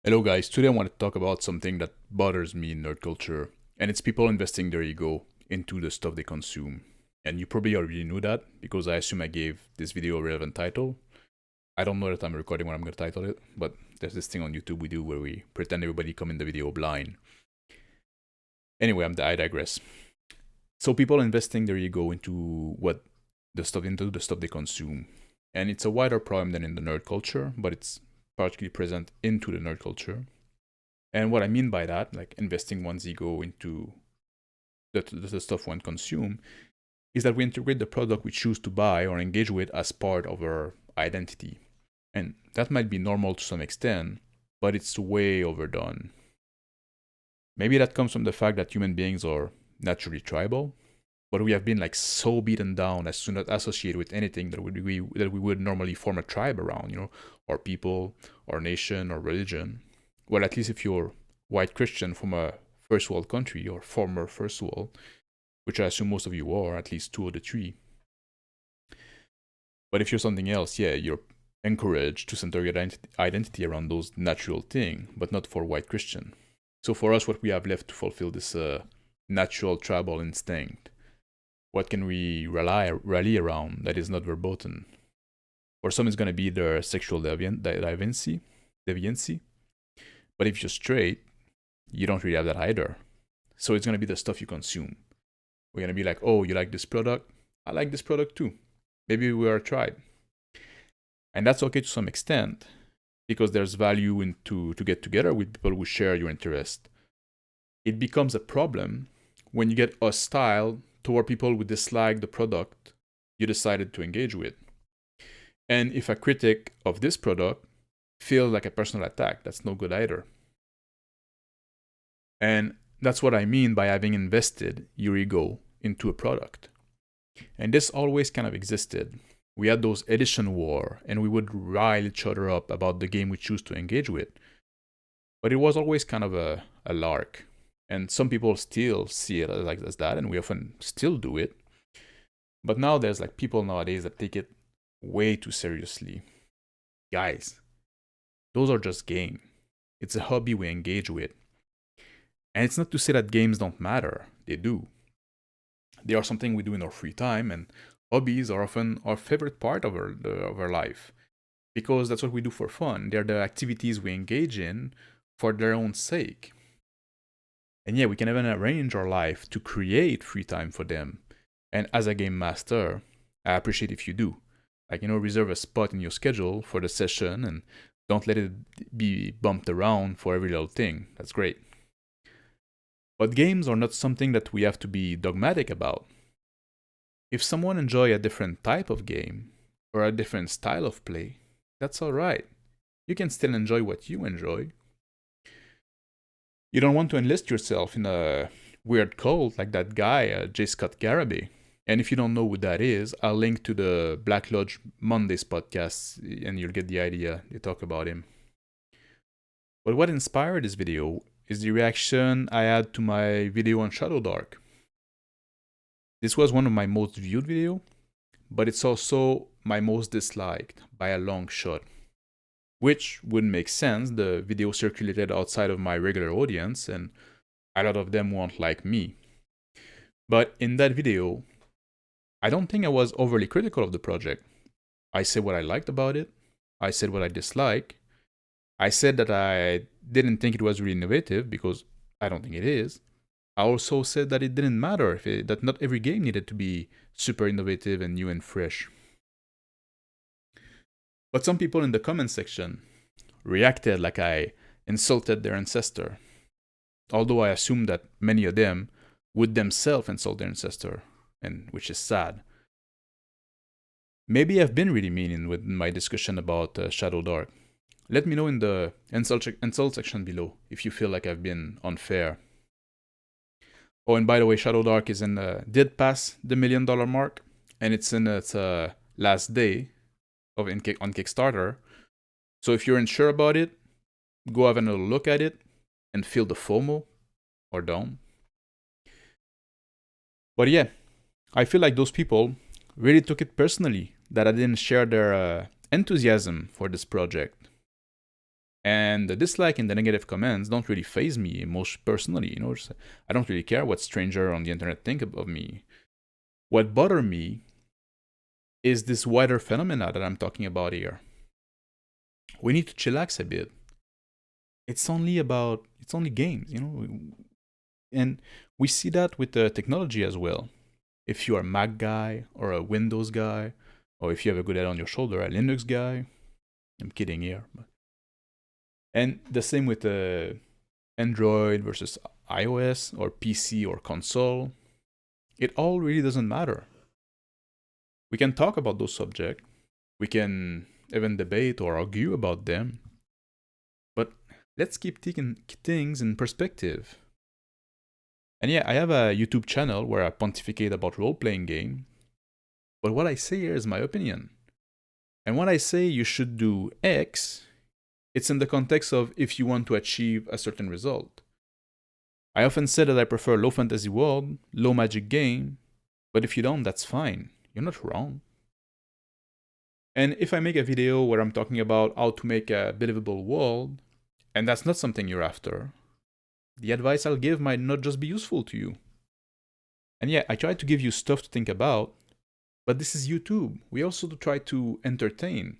Hello guys, today I want to talk about something that bothers me in nerd culture, and it's people investing their ego into the stuff they consume. And you probably already knew that because I assume I gave this video a relevant title. I don't know that I'm recording what I'm going to title it, but there's this thing on YouTube we do where we pretend everybody come in the video blind. Anyway, I digress. So people investing their ego into the stuff they consume. And it's a wider problem than in the nerd culture, but it's particularly present into the nerd culture. And what I mean by that, like investing one's ego into the stuff one consume, is that we integrate the product we choose to buy or engage with as part of our identity. And that might be normal to some extent, but it's way overdone. Maybe that comes from the fact that human beings are naturally tribal, but we have been like so beaten down as to not associate with anything that we would normally form a tribe around, or people, or nation, or religion. Well, at least if you're white Christian from a first world country or former first world, which I assume most of you are, at least two of the three. But if you're something else, yeah, you're encouraged to center your identity around those natural things, but not for white Christian. So for us, what we have left to fulfill this natural tribal instinct, what can we rally around that is not verboten? For some, it's going to be their sexual deviancy. But if you're straight, you don't really have that either. So it's going to be the stuff you consume. We're going to be like, oh, you like this product? I like this product too. Maybe we are a tribe. And that's okay to some extent, because there's value in to get together with people who share your interest. It becomes a problem when you get hostile toward people who dislike the product you decided to engage with. And if a critic of this product feels like a personal attack, that's no good either. And that's what I mean by having invested your ego into a product. And this always kind of existed. We had those edition war, and we would rile each other up about the game we choose to engage with. But it was always kind of a lark. And some people still see it as that, and we often still do it. But now there's like people nowadays that take it way too seriously. Guys, those are just games. It's a hobby we engage with. And it's not to say that games don't matter. They do. They are something we do in our free time, and hobbies are often our favorite part of our life, because that's what we do for fun. They're the activities we engage in for their own sake. And yeah, we can even arrange our life to create free time for them. And as a game master, I appreciate if you do. Like, reserve a spot in your schedule for the session and don't let it be bumped around for every little thing. That's great. But games are not something that we have to be dogmatic about. If someone enjoys a different type of game or a different style of play, that's alright. You can still enjoy what you enjoy. You don't want to enlist yourself in a weird cult like that guy, J. Scott Garraby. And if you don't know who that is, I'll link to the Black Lodge Mondays podcast and you'll get the idea. They talk about him. But what inspired this video is the reaction I had to my video on Shadow Dark. This was one of my most viewed videos, but it's also my most disliked by a long shot. Which would make sense. The video circulated outside of my regular audience, and a lot of them won't like me. But in that video, I don't think I was overly critical of the project. I said what I liked about it. I said what I disliked. I said that I didn't think it was really innovative, because I don't think it is. I also said that it didn't matter, that not every game needed to be super innovative and new and fresh. But some people in the comment section reacted like I insulted their ancestor, although I assume that many of them would themselves insult their ancestor, and which is sad. Maybe I've been really mean with my discussion about Shadow Dark. Let me know in the insult section below if you feel like I've been unfair. Oh, and by the way, Shadow Dark did pass the $1 million mark, and it's in its last day on Kickstarter. So if you're unsure about it, go have another look at it and feel the FOMO, or don't. But yeah, I feel like those people really took it personally that I didn't share their enthusiasm for this project. And the dislike and the negative comments don't really faze me most personally, you know. I don't really care what stranger on the internet think of me. What bothers me is this wider phenomena that I'm talking about here. We need to chillax a bit. It's only games, you know. And we see that with the technology as well. If you're a Mac guy or a Windows guy, or if you have a good head on your shoulder, a Linux guy. I'm kidding here. And the same with Android versus iOS or PC or console. It all really doesn't matter. We can talk about those subjects. We can even debate or argue about them. But let's keep taking things in perspective. And yeah, I have a YouTube channel where I pontificate about role-playing game. But what I say here is my opinion. And when I say you should do X, it's in the context of if you want to achieve a certain result. I often say that I prefer low fantasy world, low magic game, but if you don't, that's fine. You're not wrong. And if I make a video where I'm talking about how to make a believable world, and that's not something you're after, the advice I'll give might not just be useful to you. And yeah, I try to give you stuff to think about, but this is YouTube. We also try to entertain.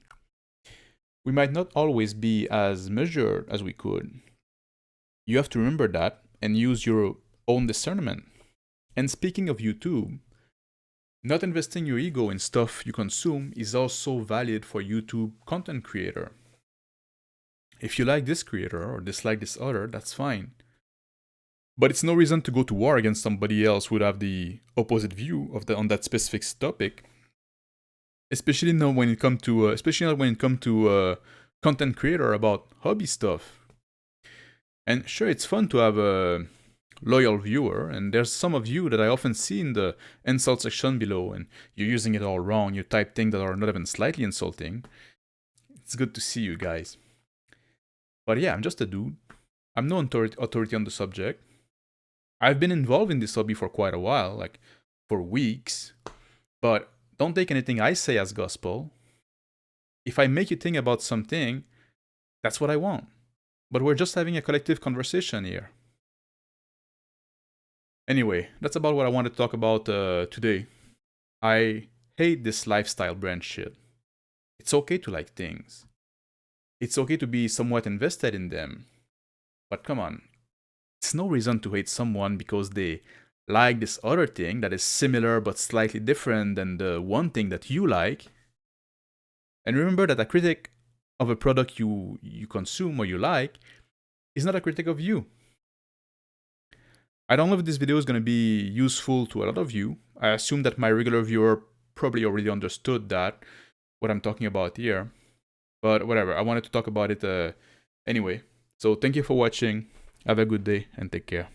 We might not always be as measured as we could. You have to remember that and use your own discernment. And speaking of YouTube, not investing your ego in stuff you consume is also valid for YouTube content creator. If you like this creator or dislike this other, that's fine. But it's no reason to go to war against somebody else who would have the opposite view on that specific topic. Especially not when it comes to content creator about hobby stuff. And sure, it's fun to have a loyal viewer, and there's some of you that I often see in the insult section below, and you're using it all wrong. You type things that are not even slightly insulting. It's good to see you guys. But yeah, I'm just a dude. I'm no authority on the subject. I've been involved in this hobby for quite a while, like for weeks. But don't take anything I say as gospel. If I make you think about something, that's what I want. But we're just having a collective conversation here. Anyway, that's about what I wanted to talk about today. I hate this lifestyle brand shit. It's okay to like things. It's okay to be somewhat invested in them. But come on, it's no reason to hate someone because they like this other thing that is similar but slightly different than the one thing that you like. And remember that a critic of a product you consume or you like is not a critic of you. I don't know if this video is going to be useful to a lot of you. I assume that my regular viewer probably already understood that, what I'm talking about here. But whatever, I wanted to talk about it anyway. So thank you for watching. Have a good day and take care.